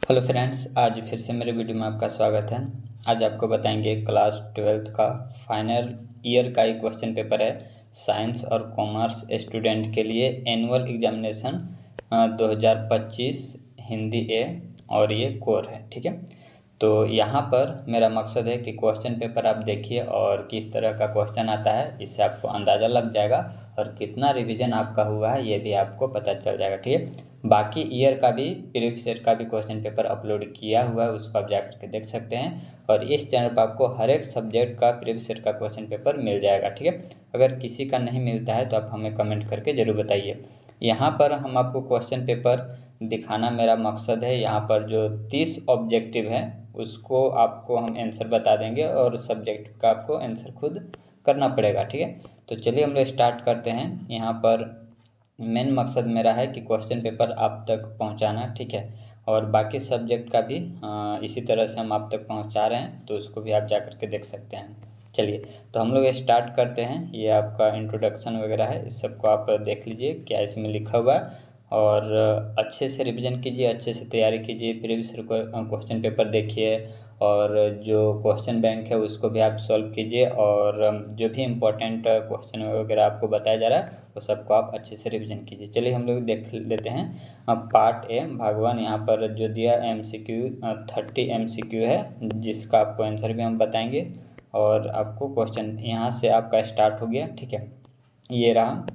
Hello friends, आज फिर से मेरे वीडियो में आपका स्वागत है। आज आपको बताएंगे क्लास 12th का फाइनल ईयर का एक क्वेश्चन पेपर है। साइंस और कॉमर्स स्टूडेंट के लिए एनुअल एग्जामिनेशन 2025 हिंदी ए और ये कोर है। ठीक है, तो यहाँ पर मेरा मकसद है कि क्वेश्चन पेपर आप देखिए और किस तरह का क्वेश्चन आता है, इससे आपको अंदाज़ा लग जाएगा और कितना रिवीजन आपका हुआ है ये भी आपको पता चल जाएगा। ठीक है, बाकी ईयर का भी प्रीवियस ईयर का भी क्वेश्चन पेपर अपलोड किया हुआ है, उसको आप जाकर के देख सकते हैं। और इस चैनल पर आपको हर एक सब्जेक्ट का प्रीवियस ईयर का क्वेश्चन पेपर मिल जाएगा। ठीक है, अगर किसी का नहीं मिलता है तो आप हमें कमेंट करके ज़रूर बताइए। यहाँ पर हम आपको क्वेश्चन पेपर दिखाना मेरा मकसद है। यहाँ पर जो 30 ऑब्जेक्टिव है उसको आपको हम आंसर बता देंगे और सब्जेक्ट का आपको आंसर खुद करना पड़ेगा। ठीक है, तो चलिए हम लोग स्टार्ट करते हैं। यहाँ पर मेन मकसद मेरा है कि क्वेश्चन पेपर आप तक पहुँचाना। ठीक है, और बाकी सब्जेक्ट का भी इसी तरह से हम आप तक पहुँचा रहे हैं, तो उसको भी आप जा कर के देख सकते हैं। चलिए, तो हम लोग स्टार्ट करते हैं। ये आपका इंट्रोडक्शन वगैरह है, इस सबको आप देख लीजिए क्या इसमें लिखा हुआ है और अच्छे से रिवीजन कीजिए, अच्छे से तैयारी कीजिए। प्रीवियस क्वेश्चन पेपर देखिए और जो क्वेश्चन बैंक है उसको भी आप सॉल्व कीजिए और जो भी इम्पोर्टेंट क्वेश्चन वगैरह आपको बताया जा रहा है वो सबको आप अच्छे से रिवीजन कीजिए। चलिए हम लोग देख लेते हैं। पार्ट ए भागवन, यहाँ पर जो दिया MCQ 30 MCQ है, जिसका आपको आंसर भी हम बताएंगे और आपको क्वेश्चन यहाँ से आपका स्टार्ट हो गया। ठीक है, ये रहा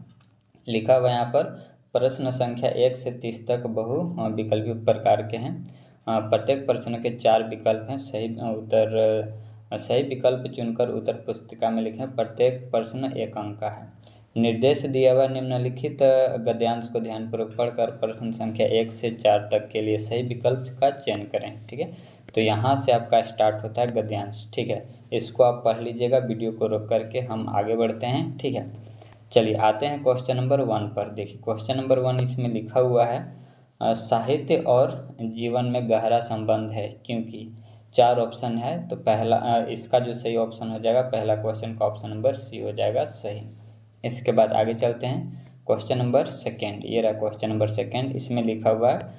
लिखा हुआ यहाँ पर। प्रश्न संख्या 1 से 30 तक बहु विकल्पी प्रकार के हैं। प्रत्येक प्रश्न के 4 विकल्प हैं। सही विकल्प चुनकर उत्तर पुस्तिका में लिखें। प्रत्येक प्रश्न 1 अंक का है। निर्देश दिया हुआ निम्नलिखित गद्यांश को ध्यानपूर्वक पढ़कर प्रश्न संख्या 1 से 4 तक के लिए सही विकल्प का चयन करें। ठीक है, तो यहाँ से आपका स्टार्ट होता है गद्यांश। ठीक है, इसको आप पढ़ लीजिएगा, वीडियो को रोक करके हम आगे बढ़ते हैं। ठीक है, चलिए आते हैं क्वेश्चन नंबर 1 पर। देखिए क्वेश्चन नंबर 1 इसमें लिखा हुआ है साहित्य और जीवन में गहरा संबंध है, क्योंकि 4 ऑप्शन है। तो पहला इसका जो सही ऑप्शन हो जाएगा, पहला क्वेश्चन का ऑप्शन नंबर सी हो जाएगा सही। इसके बाद आगे चलते हैं। क्वेश्चन नंबर 2, ये रहा क्वेश्चन नंबर 2। इसमें लिखा हुआ है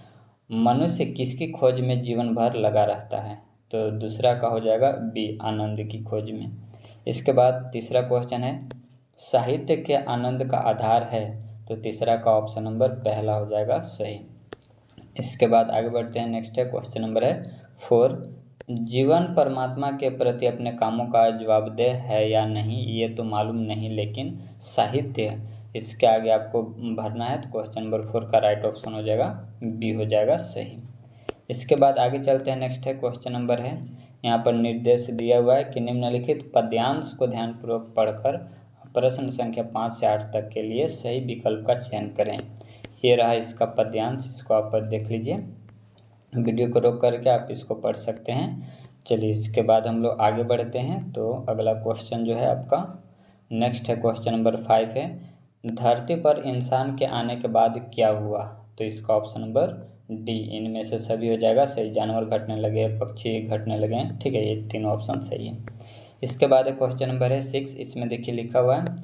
मनुष्य किसकी खोज में जीवन भर लगा रहता है। तो दूसरा का हो जाएगा बी, आनंद की खोज में। इसके बाद तीसरा क्वेश्चन है साहित्य के आनंद का आधार है। तो तीसरा का ऑप्शन नंबर पहला हो जाएगा सही। इसके बाद आगे बढ़ते हैं। नेक्स्ट है क्वेश्चन नंबर 4। जीवन परमात्मा के प्रति अपने कामों का जवाबदेह है या नहीं, ये तो मालूम नहीं, लेकिन साहित्य, इसके आगे आपको भरना है। तो क्वेश्चन नंबर 4 का राइट ऑप्शन हो जाएगा बी, हो जाएगा सही। इसके बाद आगे चलते हैं। नेक्स्ट है क्वेश्चन नंबर है, यहाँ पर निर्देश दिया हुआ है कि निम्नलिखित पद्यांश को ध्यानपूर्वक पढ़कर प्रश्न संख्या 5 से 8 तक के लिए सही विकल्प का चयन करें। ये रहा इसका पद्यांश, इसको आप देख लीजिए, वीडियो को रोक करके आप इसको पढ़ सकते हैं। चलिए इसके बाद हम लोग आगे बढ़ते हैं। तो अगला क्वेश्चन जो है आपका नेक्स्ट है क्वेश्चन नंबर 5 है धरती पर इंसान के आने के बाद क्या हुआ। तो इसका ऑप्शन नंबर डी, इनमें से सभी हो जाएगा सही। जानवर घटने लगे, पक्षी घटने लगे। ठीक है, ये तीनों ऑप्शन सही है। इसके बाद क्वेश्चन नंबर है 6। इसमें देखिए लिखा हुआ है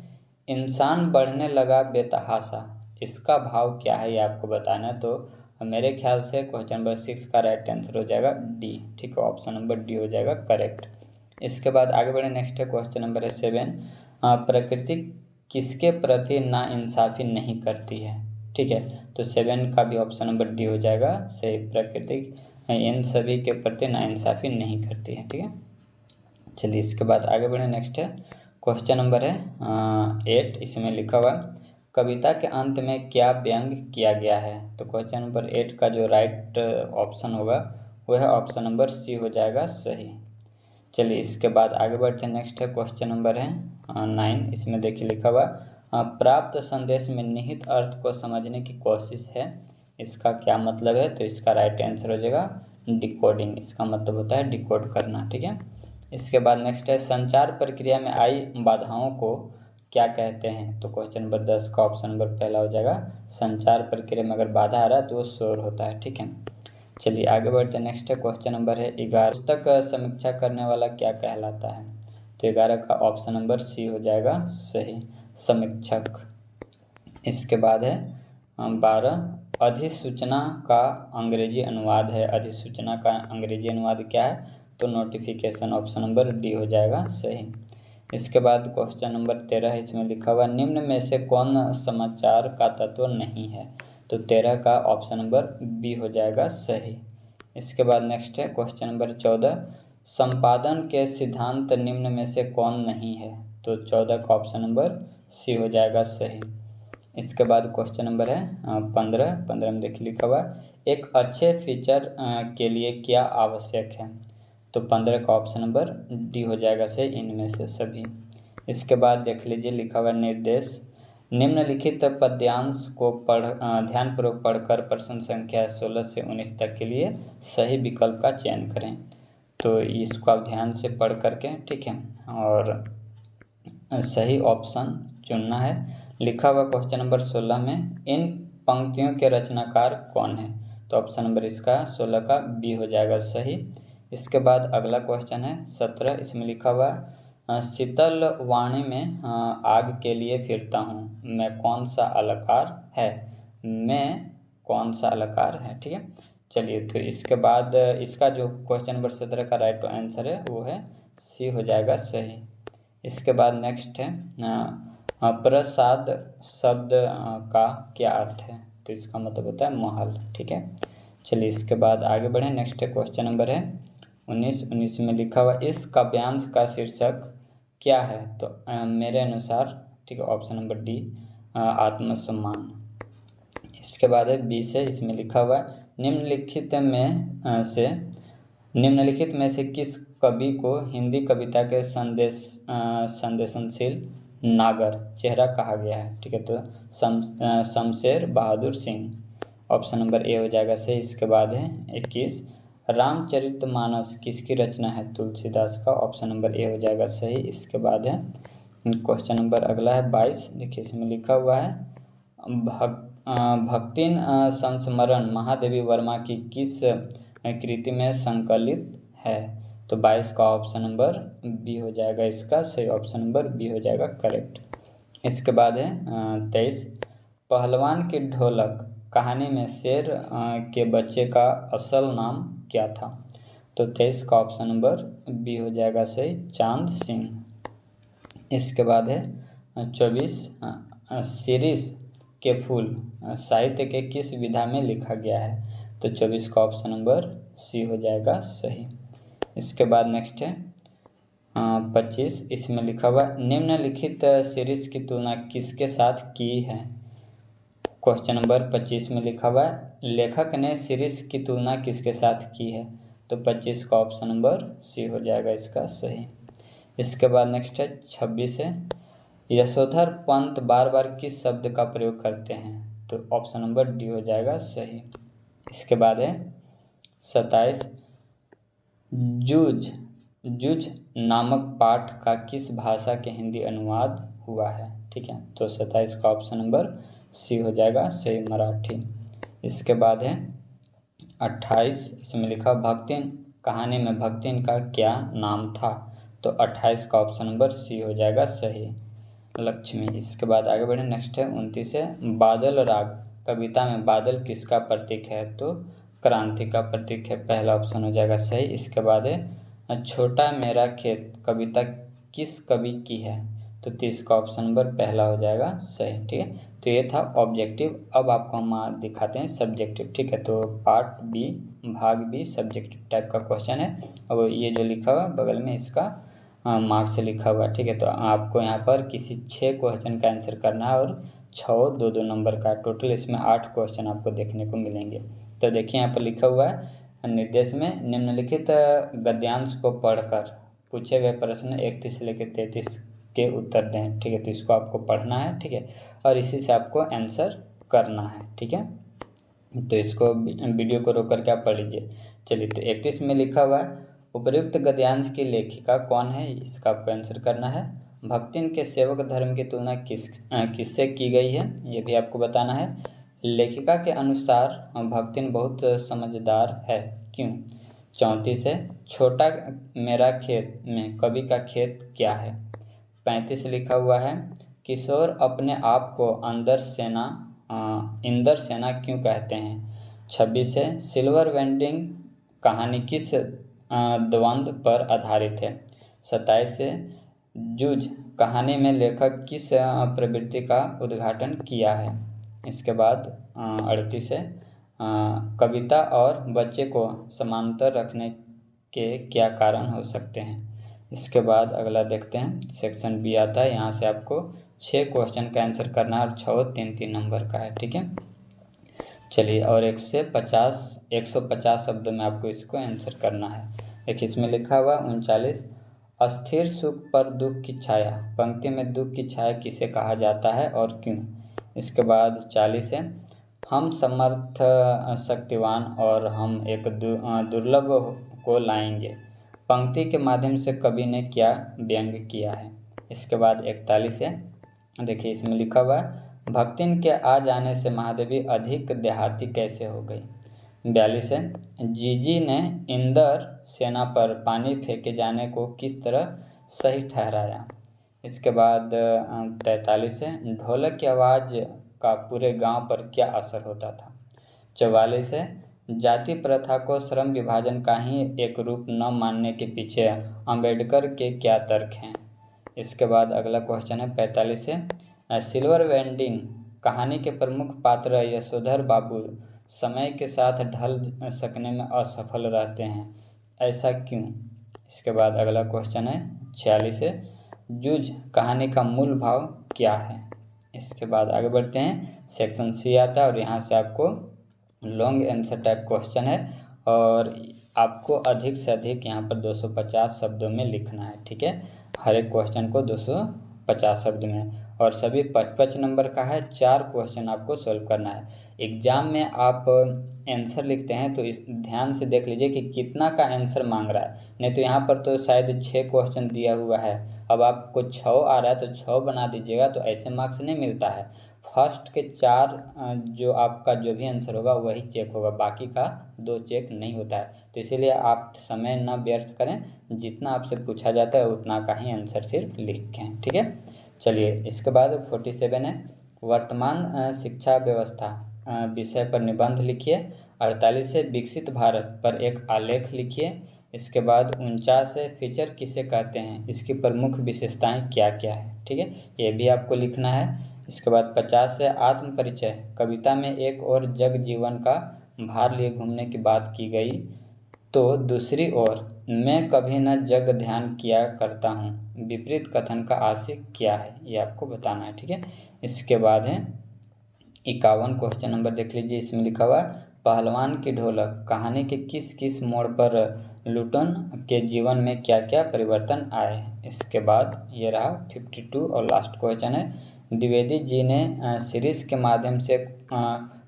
इंसान बढ़ने लगा बेतहाशा, इसका भाव क्या है, ये आपको बताना है। तो मेरे ख्याल से क्वेश्चन नंबर 6 का राइट आंसर हो जाएगा डी। ठीक है, ऑप्शन नंबर डी हो जाएगा करेक्ट। इसके बाद आगे बढ़े। नेक्स्ट है क्वेश्चन नंबर 7। प्रकृति किसके प्रति नाइंसाफ़ी नहीं करती है। ठीक है, तो 7 का भी ऑप्शन नंबर डी हो जाएगा सही। प्रकृति इन सभी के प्रति नाइंसाफ़ी नहीं करती है। ठीक है, चलिए इसके बाद आगे बढ़े। नेक्स्ट है क्वेश्चन नंबर है 8। इसमें लिखा हुआ कविता के अंत में क्या व्यंग किया गया है। तो क्वेश्चन नंबर 8 का जो राइट ऑप्शन होगा वह है ऑप्शन नंबर सी, हो जाएगा सही। चलिए इसके बाद आगे बढ़ते हैं। नेक्स्ट है क्वेश्चन नंबर है 9। इसमें देखिए लिखा हुआ प्राप्त संदेश में निहित अर्थ को समझने की कोशिश है, इसका क्या मतलब है। तो इसका राइट आंसर हो जाएगा डिकोडिंग, इसका मतलब होता है डिकोड करना। ठीक है, इसके बाद नेक्स्ट है संचार प्रक्रिया में आई बाधाओं को क्या कहते हैं। तो क्वेश्चन नंबर 10 का ऑप्शन नंबर पहला हो जाएगा संचार प्रक्रिया में अगर बाधा आ रहा है तो वो शोर होता है। ठीक है, चलिए आगे बढ़ते हैं। नेक्स्ट है क्वेश्चन नंबर है 11। पुस्तक समीक्षा करने वाला क्या कहलाता है। तो 11 का ऑप्शन नंबर सी हो जाएगा सही, समीक्षक। इसके बाद है 12। अधिसूचना का अंग्रेजी अनुवाद है। अधिसूचना का अंग्रेजी अनुवाद क्या है? तो नोटिफिकेशन, ऑप्शन नंबर डी हो जाएगा सही। इसके बाद क्वेश्चन नंबर 13 है, इसमें लिखा हुआ निम्न में से कौन समाचार का तत्व नहीं है? तो 13 का ऑप्शन नंबर बी हो जाएगा सही। इसके बाद नेक्स्ट है क्वेश्चन नंबर 14, संपादन के सिद्धांत निम्न में से कौन नहीं है? तो 14 का ऑप्शन नंबर सी हो जाएगा सही। इसके बाद क्वेश्चन नंबर है 15 में देखिए लिखा हुआ एक अच्छे फीचर के लिए क्या आवश्यक है? तो 15 का ऑप्शन नंबर डी हो जाएगा सही, इनमें से सभी। इसके बाद देख लीजिए लिखा हुआ निर्देश, निम्नलिखित पद्यांश को ध्यानपूर्वक पढ़कर प्रश्न संख्या 16 से 19 तक के लिए सही विकल्प का चयन करें। तो इसको आप ध्यान से पढ़ करके, ठीक है, और सही ऑप्शन चुनना है। लिखा हुआ क्वेश्चन नंबर 16 में इन पंक्तियों के रचनाकार कौन है? तो ऑप्शन नंबर इसका 16 का बी हो जाएगा सही। इसके बाद अगला क्वेश्चन है 17, इसमें लिखा हुआ शीतल वाणी में आग के लिए फिरता हूँ, मैं कौन सा अलंकार है? मैं कौन सा अलंकार है? ठीक है, चलिए, तो इसके बाद इसका जो क्वेश्चन नंबर 17 का राइट आंसर है वो है सी हो जाएगा सही। इसके बाद नेक्स्ट है प्रसाद शब्द का क्या अर्थ है? तो इसका मतलब होता है महल। ठीक है, चलिए इसके बाद आगे बढ़े। नेक्स्ट क्वेश्चन नंबर है 19 में लिखा हुआ इस काव्यांश का शीर्षक क्या है? तो मेरे अनुसार, ठीक है, ऑप्शन नंबर डी आत्मसम्मान। इसके बाद है 20 है, इसमें लिखा हुआ है निम्नलिखित में से किस कवि को हिंदी कविता के संवेदनशील नागर चेहरा कहा गया है? ठीक है, तो Shamsher Bahadur Singh, option number A हो जाएगा सही। इसके बाद है 21, रामचरितमानस किसकी रचना है? तुलसीदास का, ऑप्शन नंबर ए हो जाएगा सही। इसके बाद है क्वेश्चन नंबर अगला है 22, देखिए इसमें लिखा हुआ है भक्तिन संस्मरण महादेवी वर्मा की किस कृति में संकलित है? तो 22 का ऑप्शन नंबर बी हो जाएगा इसका सही, ऑप्शन नंबर बी हो जाएगा करेक्ट। इसके बाद है 23, पहलवान की ढोलक कहानी में शेर के बच्चे का असल नाम क्या था? तो 23 का ऑप्शन नंबर बी हो जाएगा सही, चांद सिंह। इसके बाद है 24, शिरीष के फूल साहित्य के किस विधा में लिखा गया है? तो 24 का ऑप्शन नंबर सी हो जाएगा सही। इसके बाद नेक्स्ट है 25, इसमें लिखा हुआ निम्नलिखित शिरीष की तुलना किसके साथ की है? क्वेश्चन नंबर 25 में लिखा हुआ है लेखक ने शिरीष की तुलना किसके साथ की है? तो 25 का ऑप्शन नंबर सी हो जाएगा इसका सही। इसके बाद नेक्स्ट है 26 है, यशोधर पंत बार बार किस शब्द का प्रयोग करते हैं? तो ऑप्शन नंबर डी हो जाएगा सही। इसके बाद है 27, जूझ नामक पाठ का किस भाषा के हिंदी अनुवाद हुआ है? ठीक है, तो 27 का ऑप्शन नंबर सी हो जाएगा सही, मराठी। इसके बाद है 28, इसमें लिखा भक्तिन कहानी में भक्तिन का क्या नाम था? तो 28 का ऑप्शन नंबर सी हो जाएगा सही, लक्ष्मी। इसके बाद आगे बढ़े। नेक्स्ट है 29 है, बादल राग कविता में बादल किसका प्रतीक है? तो क्रांति का प्रतीक है, पहला ऑप्शन हो जाएगा सही। इसके बाद है छोटा मेरा खेत कविता किस कवि की है? तो 30 का ऑप्शन नंबर पहला हो जाएगा सही। ठीक है, तो ये था ऑब्जेक्टिव। अब आपको हम दिखाते हैं सब्जेक्टिव। ठीक है, तो पार्ट बी भाग बी सब्जेक्टिव टाइप का क्वेश्चन है। अब ये जो लिखा हुआ बगल में इसका मार्क्स लिखा हुआ। ठीक है, तो आपको यहाँ पर किसी 6 क्वेश्चन का आंसर करना है और 6 2 नंबर का, टोटल इसमें 8 क्वेश्चन आपको देखने को मिलेंगे। तो देखिए यहाँ पर लिखा हुआ है निर्देश में निम्नलिखित गद्यांश को पढ़कर पूछे गए प्रश्न 31 से लेकर 33 के उत्तर दें। ठीक है, तो इसको आपको पढ़ना है। ठीक है, और इसी से आपको आंसर करना है। ठीक है, तो इसको वीडियो को रोक करके आप पढ़ लीजिए। चलिए, तो 31 में लिखा हुआ है उपर्युक्त गद्यांश की लेखिका कौन है? इसका आपको आंसर करना है। भक्तिन के सेवक धर्म की तुलना किससे की गई है? ये भी आपको बताना है। लेखिका के अनुसार भक्तिन बहुत समझदार है, क्यों? 34 है, छोटा मेरा खेत में कवि का खेत क्या है? 35 लिखा हुआ है, किशोर अपने आप को अंदर सेना इंदर सेना क्यों कहते हैं। 26 है, सिल्वर वेंडिंग कहानी किस द्वंद्व पर आधारित है। 27 है, जूझ कहानी में लेखक किस प्रवृत्ति का उद्घाटन किया है। इसके बाद 38 है, कविता और बच्चे को समांतर रखने के क्या कारण हो सकते हैं। इसके बाद अगला देखते हैं, सेक्शन बी आता है। यहाँ से आपको 6 क्वेश्चन का आंसर करना है और 6 3-3 नंबर का है, ठीक है। चलिए, और 150 शब्द में आपको इसको आंसर करना है। देखिए इसमें लिखा हुआ 39, अस्थिर सुख पर दुख की छाया, पंक्ति में दुख की छाया किसे कहा जाता है और क्यों। इसके बाद 40 है, हम समर्थ शक्तिवान और हम एक दुर्लभ को लाएंगे, पंक्ति के माध्यम से कवि ने क्या व्यंग किया है। इसके बाद 41 है, देखिए इसमें लिखा हुआ है, भक्तिन के आ जाने से महादेवी अधिक देहाती कैसे हो गई। 42 है, जीजी ने इंदर सेना पर पानी फेंके जाने को किस तरह सही ठहराया। इसके बाद 43 है, ढोलक की आवाज़ का पूरे गांव पर क्या असर होता था। 44 है, जाति प्रथा को श्रम विभाजन का ही एक रूप न मानने के पीछे अंबेडकर के क्या तर्क हैं। इसके बाद अगला क्वेश्चन है 45 है, सिल्वर वेंडिंग कहानी के प्रमुख पात्र यशोधर बाबू समय के साथ ढल सकने में असफल रहते हैं, ऐसा क्यों। इसके बाद अगला क्वेश्चन है 46 है, जूझ कहानी का मूल भाव क्या है। इसके बाद आगे बढ़ते हैं, सेक्शन सी आता है और यहाँ से आपको लॉन्ग आंसर टाइप क्वेश्चन है और आपको अधिक से अधिक यहाँ पर 250 शब्दों में लिखना है, ठीक है। हर एक क्वेश्चन को 250 शब्द में, और सभी 55 नंबर का है। 4 क्वेश्चन आपको सॉल्व करना है। एग्जाम में आप आंसर लिखते हैं तो इस ध्यान से देख लीजिए कि कितना का आंसर मांग रहा है, नहीं तो यहाँ पर तो शायद 6 क्वेश्चन दिया हुआ है, अब आपको 6 आ रहा है तो 6 बना दीजिएगा, तो ऐसे मार्क्स नहीं मिलता है। फर्स्ट के 4 जो आपका जो भी आंसर होगा वही चेक होगा, बाकी का 2 चेक नहीं होता है। तो इसीलिए आप समय न व्यर्थ करें, जितना आपसे पूछा जाता है उतना का ही आंसर सिर्फ लिखें, ठीक है। चलिए, इसके बाद 47 है, वर्तमान शिक्षा व्यवस्था विषय पर निबंध लिखिए। 48 है, विकसित भारत पर एक आलेख लिखिए। इसके बाद 49 है, फीचर किसे कहते हैं, इसकी प्रमुख विशेषताएं क्या क्या है, ठीक है, ये भी आपको लिखना है। इसके बाद 50 है, आत्म परिचय कविता में एक और जग जीवन का भार लिए घूमने की बात की गई, तो दूसरी ओर मैं कभी न जग ध्यान किया करता हूँ, विपरीत कथन का आशिक क्या है, ये आपको बताना है, ठीक है। इसके बाद है 51 क्वेश्चन नंबर देख लीजिए। इसमें लिखा हुआ है, पहलवान की ढोलक कहानी के किस किस मोड़ पर लुटन के जीवन में क्या क्या परिवर्तन आए। इसके बाद ये रहा 52 और लास्ट क्वेश्चन है, द्विवेदी जी ने सीरीज के माध्यम से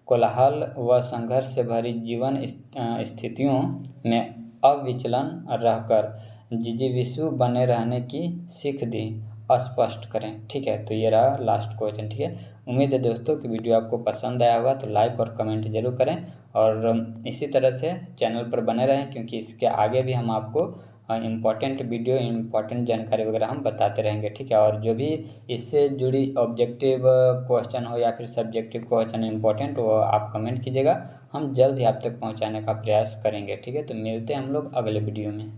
कोलाहल व संघर्ष से भरी जीवन स्थितियों में अविचलन रहकर जिजीविषु बने रहने की सीख दी, स्पष्ट करें, ठीक है। तो ये रहा लास्ट क्वेश्चन, ठीक है। उम्मीद है दोस्तों कि वीडियो आपको पसंद आया होगा, तो लाइक और कमेंट जरूर करें और इसी तरह से चैनल पर बने रहें, क्योंकि इसके आगे भी हम आपको इम्पॉर्टेंट वीडियो, इम्पॉर्टेंट जानकारी वगैरह हम बताते रहेंगे, ठीक है। और जो भी इससे जुड़ी ऑब्जेक्टिव क्वेश्चन हो या फिर सब्जेक्टिव क्वेश्चन इम्पॉर्टेंट, वो आप कमेंट कीजिएगा, हम जल्द ही आप तक पहुंचाने का प्रयास करेंगे, ठीक है। तो मिलते हैं हम लोग अगले वीडियो में।